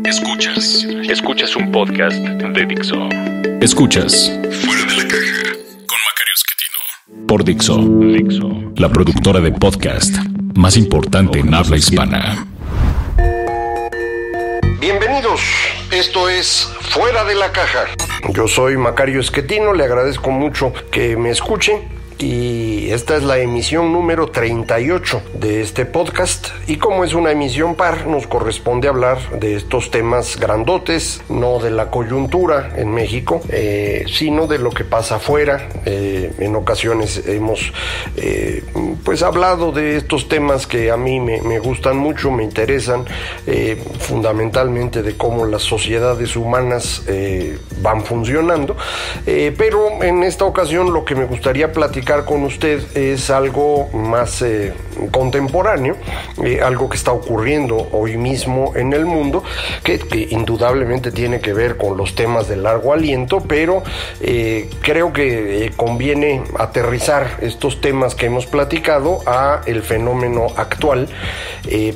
Escuchas un podcast de Dixo. Escuchas Fuera de la Caja con Macario Esquetino por Dixo, la productora de podcast más importante en habla hispana. Bienvenidos, esto es Fuera de la Caja. Yo soy Macario Esquetino, le agradezco mucho que me escuche. Y esta es la emisión número 38 de este podcast, y como es una emisión par, nos corresponde hablar de estos temas grandotes, no de la coyuntura en México, sino de lo que pasa afuera. En ocasiones hemos pues hablado de estos temas que a mí me gustan mucho, me interesan, fundamentalmente de cómo las sociedades humanas van funcionando, pero en esta ocasión lo que me gustaría platicar con usted es algo más contemporáneo, algo que está ocurriendo hoy mismo en el mundo, que indudablemente tiene que ver con los temas de largo aliento, pero creo que conviene aterrizar estos temas que hemos platicado a el fenómeno actual,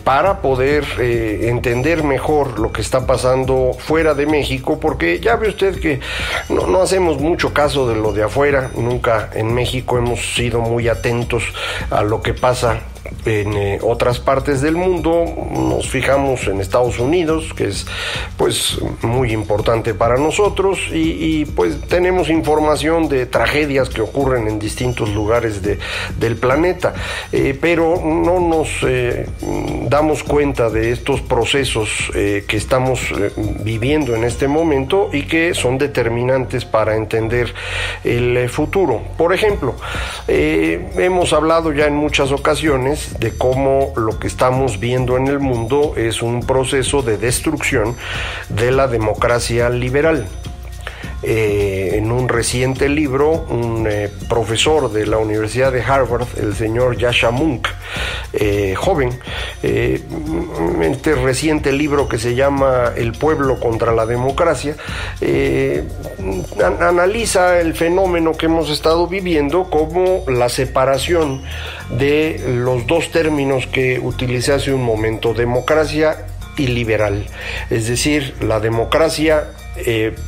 para poder entender mejor lo que está pasando fuera de México, porque ya ve usted que no hacemos mucho caso de lo de afuera. Nunca en México hemos sido muy atentos a lo que pasa en otras partes del mundo. Nos fijamos en Estados Unidos, que es pues muy importante para nosotros, y pues tenemos información de tragedias que ocurren en distintos lugares del planeta, pero no nos damos cuenta de estos procesos que estamos viviendo en este momento y que son determinantes para entender el futuro. Por ejemplo, hemos hablado ya en muchas ocasiones de cómo lo que estamos viendo en el mundo es un proceso de destrucción de la democracia liberal. En un reciente libro, un profesor de la Universidad de Harvard, el señor Yascha Mounk, joven, este reciente libro que se llama El pueblo contra la democracia, analiza el fenómeno que hemos estado viviendo como la separación de los dos términos que utilicé hace un momento: democracia y liberal. Es decir, la democracia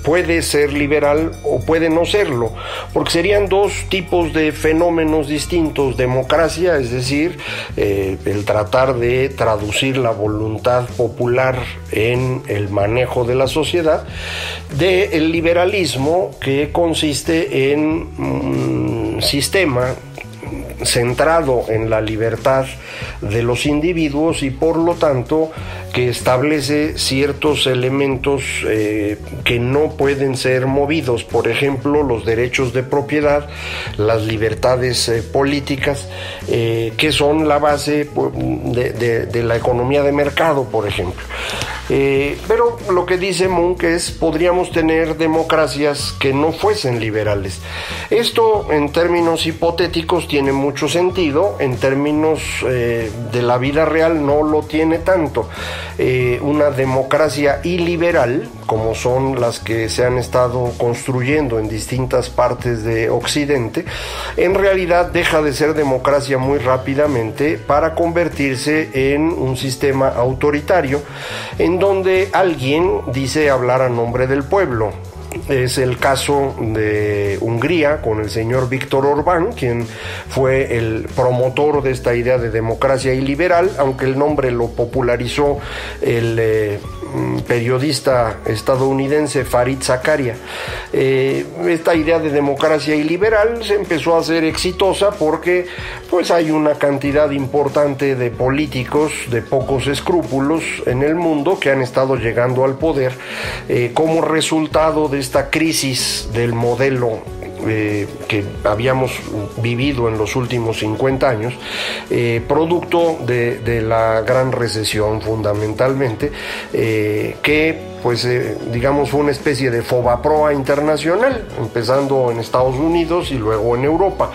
puede ser liberal o puede no serlo, porque serían dos tipos de fenómenos distintos. Democracia, es decir, el tratar de traducir la voluntad popular en el manejo de la sociedad, del liberalismo, que consiste en un sistema centrado en la libertad de los individuos y por lo tanto que establece ciertos elementos que no pueden ser movidos. Por ejemplo, los derechos de propiedad, las libertades políticas, que son la base de la economía de mercado, por ejemplo. Pero lo que dice Mounk es: podríamos tener democracias que no fuesen liberales. Esto, en términos hipotéticos, tiene mucho sentido. En términos de la vida real no lo tiene tanto. Una democracia iliberal, como son las que se han estado construyendo en distintas partes de Occidente, en realidad deja de ser democracia muy rápidamente para convertirse en un sistema autoritario, en donde alguien dice hablar a nombre del pueblo. Es el caso de Hungría con el señor Viktor Orbán, quien fue el promotor de esta idea de democracia iliberal, aunque el nombre lo popularizó el periodista estadounidense Fareed Zakaria. Esta idea de democracia iliberal se empezó a hacer exitosa porque pues hay una cantidad importante de políticos de pocos escrúpulos en el mundo que han estado llegando al poder como resultado de esta crisis del modelo que habíamos vivido en los últimos 50 años, producto de la gran recesión fundamentalmente, que digamos, fue una especie de fobaproa internacional, empezando en Estados Unidos y luego en Europa.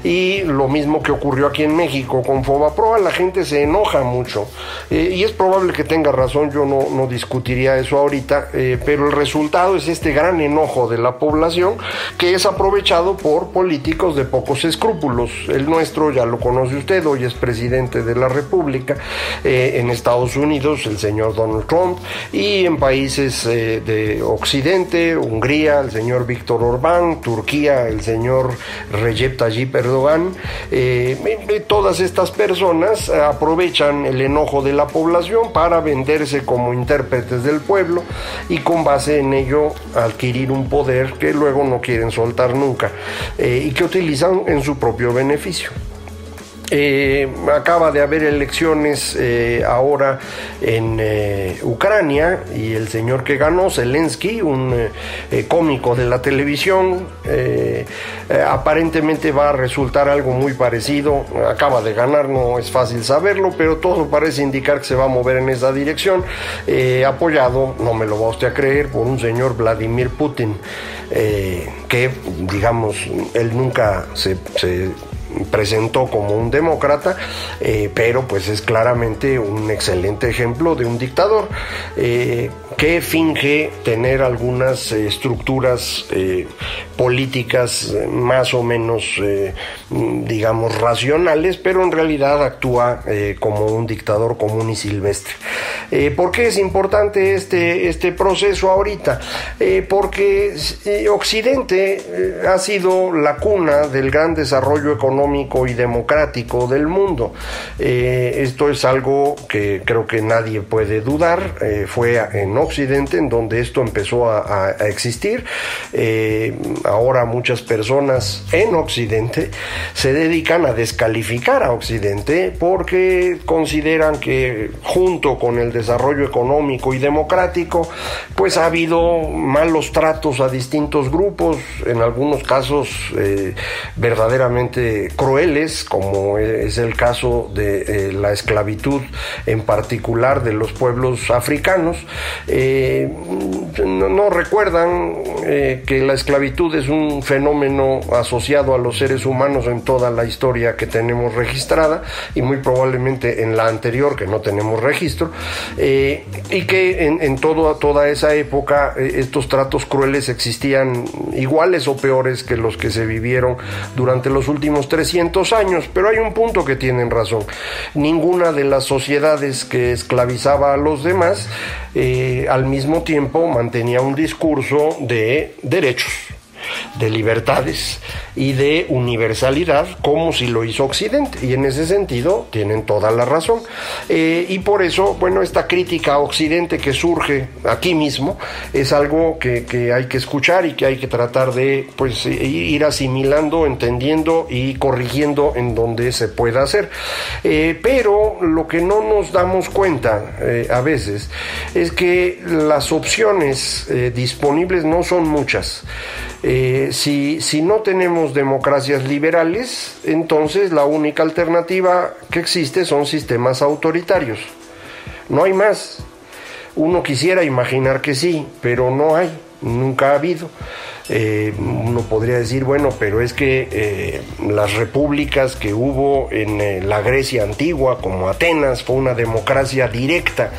Y lo mismo que ocurrió aquí en México con fobaproa, la gente se enoja mucho. Y es probable que tenga razón, yo no discutiría eso ahorita, pero el resultado es este gran enojo de la población que es aprovechado por políticos de pocos escrúpulos. El nuestro ya lo conoce usted, hoy es presidente de la República, en Estados Unidos el señor Donald Trump, y en países de Occidente, Hungría, el señor Víctor Orbán, Turquía, el señor Recep Tayyip Erdogan. Todas estas personas aprovechan el enojo de la población para venderse como intérpretes del pueblo y con base en ello adquirir un poder que luego no quieren soltar nunca y que utilizan en su propio beneficio. Acaba de haber elecciones ahora en Ucrania, y el señor que ganó, Zelensky, un cómico de la televisión, aparentemente va a resultar algo muy parecido. Acaba de ganar, no es fácil saberlo, pero todo parece indicar que se va a mover en esa dirección, apoyado, no me lo va usted a creer, por un señor Vladimir Putin, que, digamos, él nunca se presentó como un demócrata, pero pues es claramente un excelente ejemplo de un dictador que finge tener algunas estructuras políticas más o menos, digamos, racionales, pero en realidad actúa como un dictador común y silvestre. ¿Por qué es importante este proceso ahorita? Porque Occidente ha sido la cuna del gran desarrollo económico y democrático del mundo. Esto es algo que creo que nadie puede dudar. Fue en Occidente en donde esto empezó a existir. Ahora muchas personas en Occidente se dedican a descalificar a Occidente porque consideran que junto con el desarrollo económico y democrático pues ha habido malos tratos a distintos grupos, en algunos casos verdaderamente crueles, como es el caso de la esclavitud, en particular de los pueblos africanos. No recuerdan que la esclavitud es un fenómeno asociado a los seres humanos en toda la historia que tenemos registrada, y muy probablemente en la anterior, que no tenemos registro, y que en toda esa época estos tratos crueles existían iguales o peores que los que se vivieron durante los últimos 300 años. Pero hay un punto que tienen razón: ninguna de las sociedades que esclavizaba a los demás al mismo tiempo mantenía un discurso de derechos, de libertades y de universalidad como si lo hizo Occidente, y en ese sentido tienen toda la razón. Y por eso, bueno, esta crítica a Occidente que surge aquí mismo es algo que hay que escuchar y que hay que tratar de pues ir asimilando, entendiendo y corrigiendo en donde se pueda hacer. Pero lo que no nos damos cuenta a veces es que las opciones disponibles no son muchas. Si no tenemos democracias liberales, entonces la única alternativa que existe son sistemas autoritarios. No hay más. Uno quisiera imaginar que sí, pero no hay, nunca ha habido. Uno podría decir, bueno, pero es que las repúblicas que hubo en la Grecia antigua, como Atenas, fue una democracia directa.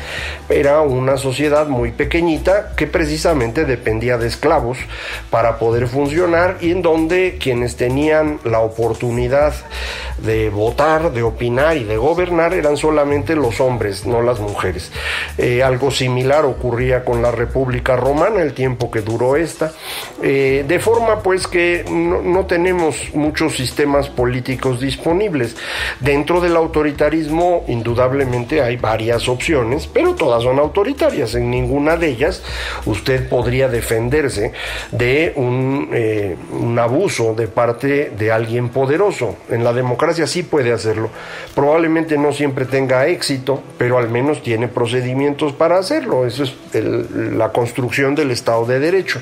Era una sociedad muy pequeñita que precisamente dependía de esclavos para poder funcionar, y en donde quienes tenían la oportunidad de votar, de opinar y de gobernar eran solamente los hombres, no las mujeres. Algo similar ocurría con la República Romana, el tiempo que duró esta. De forma pues que no tenemos muchos sistemas políticos disponibles. Dentro del autoritarismo indudablemente hay varias opciones, pero todas son autoritarias. En ninguna de ellas usted podría defenderse de un abuso de parte de alguien poderoso. En la democracia sí puede hacerlo. Probablemente no siempre tenga éxito, pero al menos tiene procedimientos para hacerlo. Eso es la construcción del Estado de Derecho.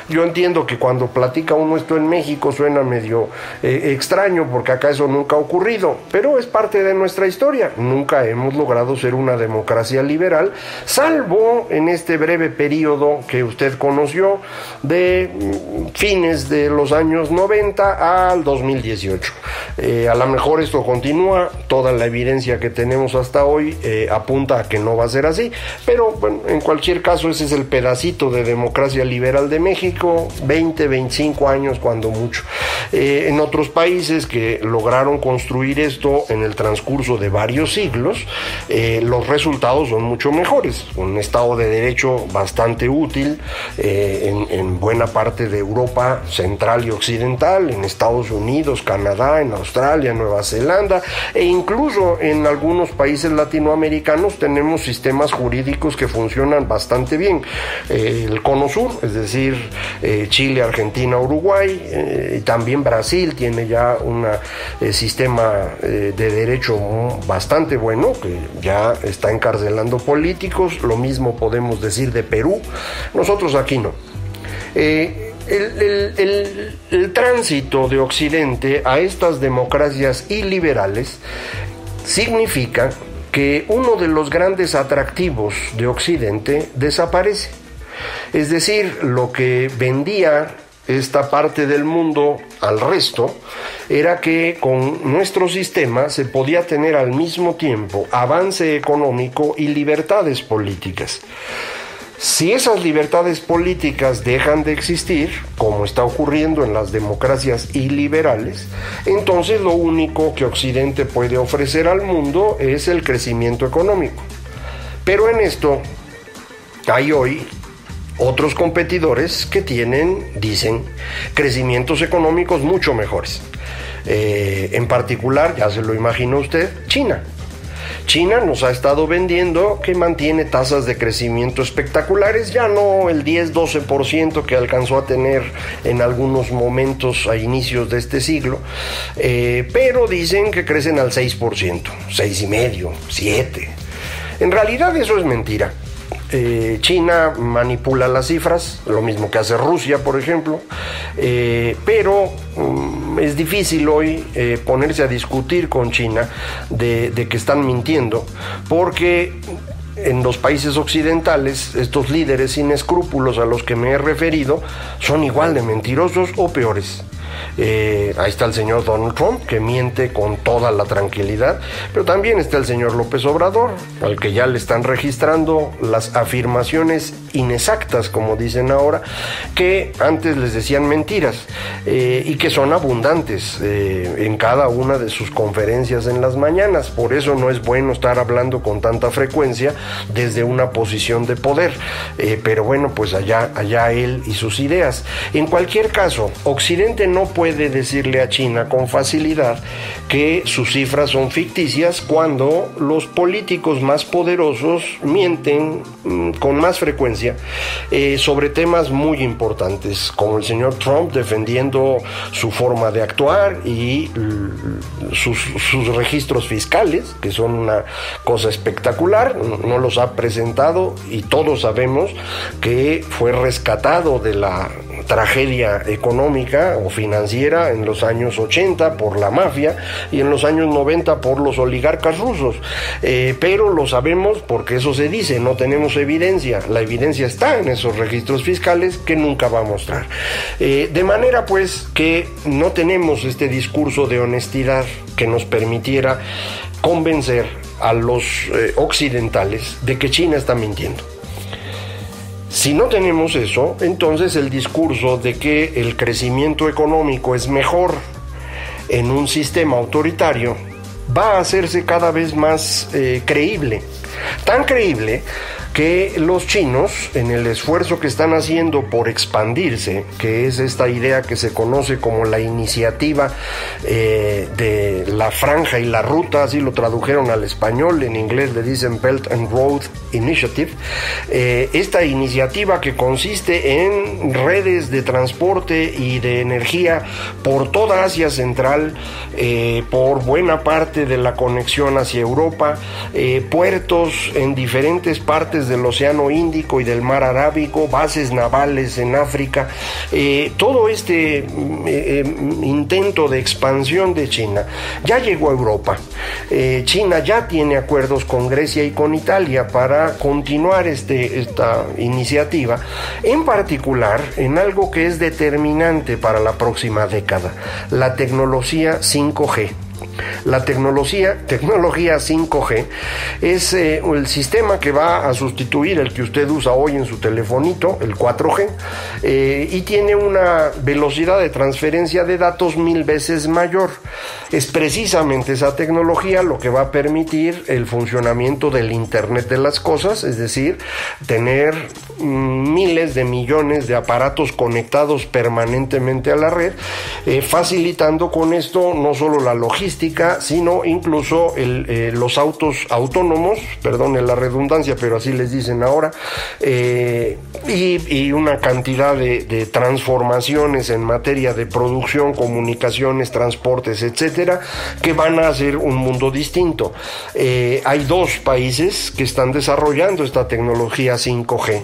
Yo entiendo entiendo que cuando platica uno esto en México suena medio extraño, porque acá eso nunca ha ocurrido, pero es parte de nuestra historia. Nunca hemos logrado ser una democracia liberal, salvo en este breve periodo que usted conoció de fines de los años 90 al 2018. A lo mejor esto continúa, toda la evidencia que tenemos hasta hoy apunta a que no va a ser así, pero bueno, en cualquier caso ese es el pedacito de democracia liberal de México, 20, 25 años cuando mucho. En otros países que lograron construir esto en el transcurso de varios siglos, los resultados son mucho mejores. Un Estado de Derecho bastante útil en buena parte de Europa central y occidental, en Estados Unidos, Canadá, en Australia, Nueva Zelanda, e incluso en algunos países latinoamericanos tenemos sistemas jurídicos que funcionan bastante bien. El Cono Sur, es decir, Chile, Argentina, Uruguay, y también Brasil tiene ya un sistema de derecho bastante bueno, que ya está encarcelando políticos. Lo mismo podemos decir de Perú. Nosotros aquí no. El tránsito de Occidente a estas democracias iliberales significa que uno de los grandes atractivos de Occidente desaparece. Es decir, lo que vendía esta parte del mundo al resto era que con nuestro sistema se podía tener al mismo tiempo avance económico y libertades políticas. Si esas libertades políticas dejan de existir, como está ocurriendo en las democracias iliberales, entonces lo único que Occidente puede ofrecer al mundo es el crecimiento económico. Pero en esto hay hoy otros competidores que dicen, crecimientos económicos mucho mejores. En particular, ya se lo imagina usted, China. China nos ha estado vendiendo que mantiene tasas de crecimiento espectaculares, ya no el 10-12% que alcanzó a tener en algunos momentos a inicios de este siglo, pero dicen que crecen al 6%, 6,5%, 7%. En realidad eso es mentira. China manipula las cifras, lo mismo que hace Rusia, por ejemplo, pero es difícil hoy ponerse a discutir con China de que están mintiendo, porque en los países occidentales estos líderes sin escrúpulos a los que me he referido son igual de mentirosos o peores. Ahí está el señor Donald Trump, que miente con toda la tranquilidad, pero también está el señor López Obrador, al que ya le están registrando las afirmaciones inexactas, como dicen ahora, que antes les decían mentiras, y que son abundantes en cada una de sus conferencias en las mañanas. Por eso no es bueno estar hablando con tanta frecuencia desde una posición de poder, pero bueno, pues allá él y sus ideas. En cualquier caso, Occidente no puede decirle a China con facilidad que sus cifras son ficticias cuando los políticos más poderosos mienten con más frecuencia sobre temas muy importantes, como el señor Trump defendiendo su forma de actuar y sus registros fiscales, que son una cosa espectacular. No los ha presentado y todos sabemos que fue rescatado de la tragedia económica o financiera en los años 80 por la mafia y en los años 90 por los oligarcas rusos, pero lo sabemos porque eso se dice, no tenemos evidencia. La evidencia está en esos registros fiscales que nunca va a mostrar, de manera pues que no tenemos este discurso de honestidad que nos permitiera convencer a los occidentales de que China está mintiendo. Si no tenemos eso, entonces el discurso de que el crecimiento económico es mejor en un sistema autoritario va a hacerse cada vez más creíble. Tan creíble que los chinos, en el esfuerzo que están haciendo por expandirse, que es esta idea que se conoce como la iniciativa de la franja y la ruta, así lo tradujeron al español, en inglés le dicen Belt and Road Initiative, esta iniciativa que consiste en redes de transporte y de energía por toda Asia Central, por buena parte de la conexión hacia Europa, puertos en diferentes partes costas del Océano Índico y del Mar Arábigo, bases navales en África, todo este intento de expansión de China ya llegó a Europa. China ya tiene acuerdos con Grecia y con Italia para continuar esta iniciativa, en particular en algo que es determinante para la próxima década, la tecnología 5G. La tecnología 5G es el sistema que va a sustituir el que usted usa hoy en su telefonito, el 4G, y tiene una velocidad de transferencia de datos 1000 veces mayor. Es precisamente esa tecnología lo que va a permitir el funcionamiento del Internet de las cosas, es decir, tener miles de millones de aparatos conectados permanentemente a la red, facilitando con esto no solo la logística, sino incluso los autos autónomos, perdone la redundancia, pero así les dicen ahora, y una cantidad de transformaciones en materia de producción, comunicaciones, transportes, etcétera, que van a hacer un mundo distinto. Hay dos países que están desarrollando esta tecnología 5G,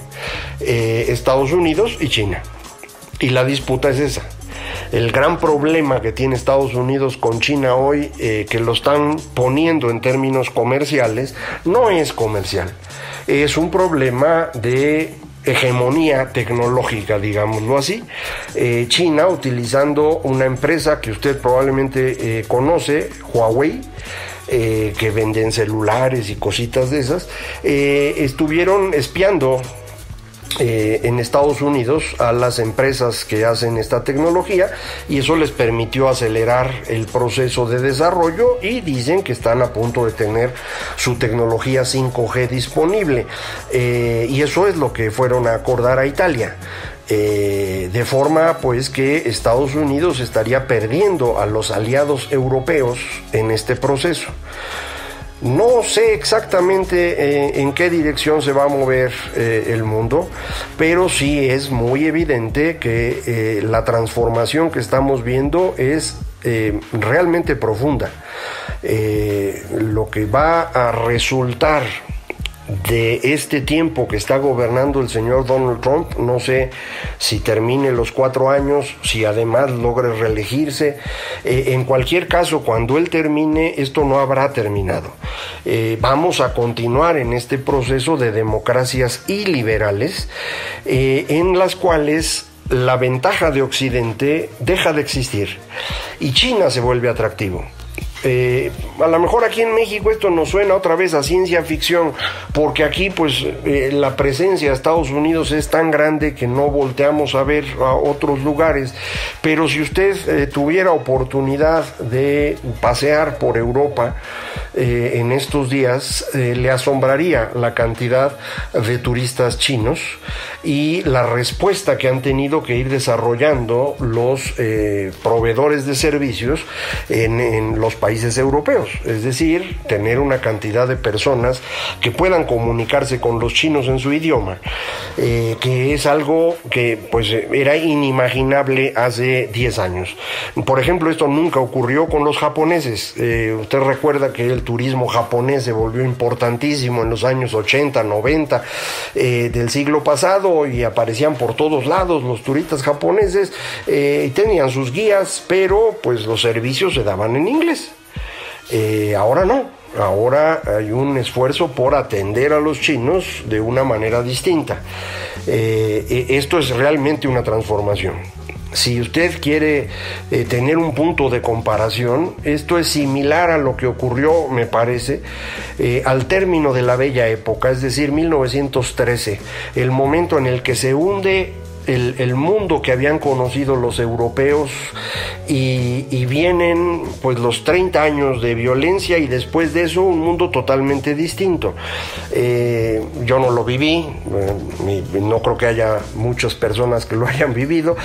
Estados Unidos y China, y la disputa es esa. El gran problema que tiene Estados Unidos con China hoy, que lo están poniendo en términos comerciales, no es comercial, es un problema de hegemonía tecnológica, digámoslo así. China, utilizando una empresa que usted probablemente conoce, Huawei, que venden celulares y cositas de esas, estuvieron espiando en Estados Unidos a las empresas que hacen esta tecnología, y eso les permitió acelerar el proceso de desarrollo, y dicen que están a punto de tener su tecnología 5G disponible, y eso es lo que fueron a acordar a Italia. De forma pues que Estados Unidos estaría perdiendo a los aliados europeos en este proceso. No sé exactamente en qué dirección se va a mover el mundo, pero sí es muy evidente que la transformación que estamos viendo es realmente profunda. Lo que va a resultar de este tiempo que está gobernando el señor Donald Trump, no sé si termine los 4 años, si además logre reelegirse, en cualquier caso, cuando él termine, esto no habrá terminado. Vamos a continuar en este proceso de democracias iliberales, en las cuales la ventaja de Occidente deja de existir y China se vuelve atractivo. A lo mejor aquí en México esto nos suena otra vez a ciencia ficción, porque aquí pues la presencia de Estados Unidos es tan grande que no volteamos a ver a otros lugares, pero si usted tuviera oportunidad de pasear por Europa en estos días, le asombraría la cantidad de turistas chinos y la respuesta que han tenido que ir desarrollando los proveedores de servicios en los países europeos, es decir, tener una cantidad de personas que puedan comunicarse con los chinos en su idioma, que es algo que pues era inimaginable hace 10 años. Por ejemplo, esto nunca ocurrió con los japoneses. Usted recuerda que el turismo japonés se volvió importantísimo en los años 80, 90 del siglo pasado, y aparecían por todos lados los turistas japoneses, tenían sus guías, pero pues los servicios se daban en inglés. Ahora no, ahora hay un esfuerzo por atender a los chinos de una manera distinta. Esto es realmente una transformación. Si usted quiere tener un punto de comparación, esto es similar a lo que ocurrió, me parece, al término de la Bella Época, es decir, 1913, el momento en el que se hunde el mundo que habían conocido los europeos, y vienen pues los 30 años de violencia, y después de eso un mundo totalmente distinto. Yo no lo viví, no creo que haya muchas personas que lo hayan vivido,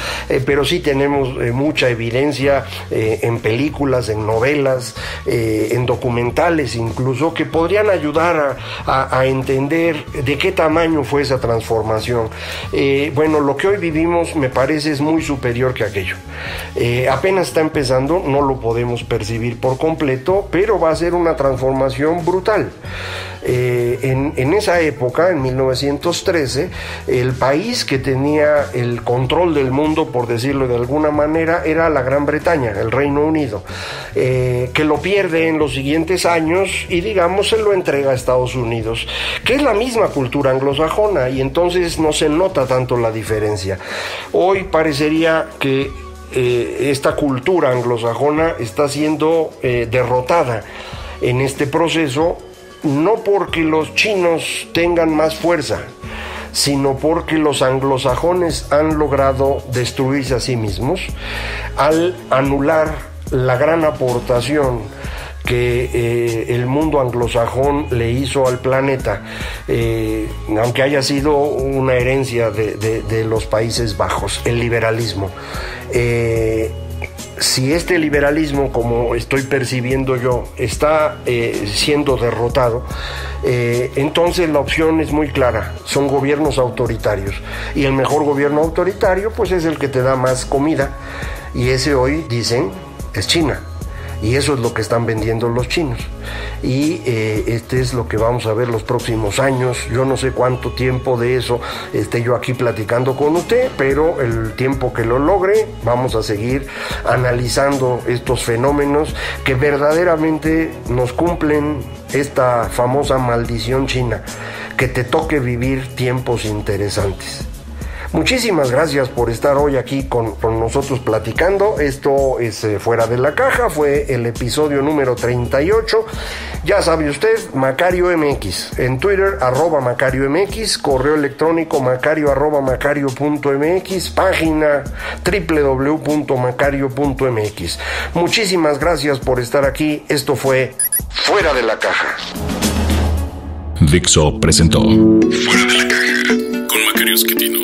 pero sí tenemos mucha evidencia en películas, en novelas, en documentales incluso, que podrían ayudar a entender de qué tamaño fue esa transformación. Bueno, lo que hoy vivimos, me parece, es muy superior que aquello. Apenas está empezando, no lo podemos percibir por completo, pero va a ser una transformación brutal. En esa época, en 1913, el país que tenía el control del mundo, por decirlo de alguna manera, era la Gran Bretaña, el Reino Unido, que lo pierde en los siguientes años y, digamos, se lo entrega a Estados Unidos, que es la misma cultura anglosajona, y entonces no se nota tanto la diferencia. Hoy parecería que esta cultura anglosajona está siendo derrotada en este proceso, no porque los chinos tengan más fuerza, sino porque los anglosajones han logrado destruirse a sí mismos al anular la gran aportación que el mundo anglosajón le hizo al planeta, aunque haya sido una herencia de los Países Bajos, el liberalismo. Si este liberalismo, como estoy percibiendo yo, está siendo derrotado, entonces la opción es muy clara, son gobiernos autoritarios, y el mejor gobierno autoritario pues es el que te da más comida, y ese hoy, dicen, es China. Y eso es lo que están vendiendo los chinos. Y este es lo que vamos a ver los próximos años. Yo no sé cuánto tiempo de eso esté yo aquí platicando con usted, pero el tiempo que lo logre, vamos a seguir analizando estos fenómenos que verdaderamente nos cumplen esta famosa maldición china, que te toque vivir tiempos interesantes. Muchísimas gracias por estar hoy aquí con nosotros platicando. Esto es Fuera de la Caja, fue el episodio número 38. Ya sabe usted, Macario MX, en Twitter, @Macario MX, correo electrónico macario@macario.mx, página www.macario.mx. Muchísimas gracias por estar aquí. Esto fue Fuera de la Caja. Dixo presentó Fuera de la Caja con Macario Esquetino.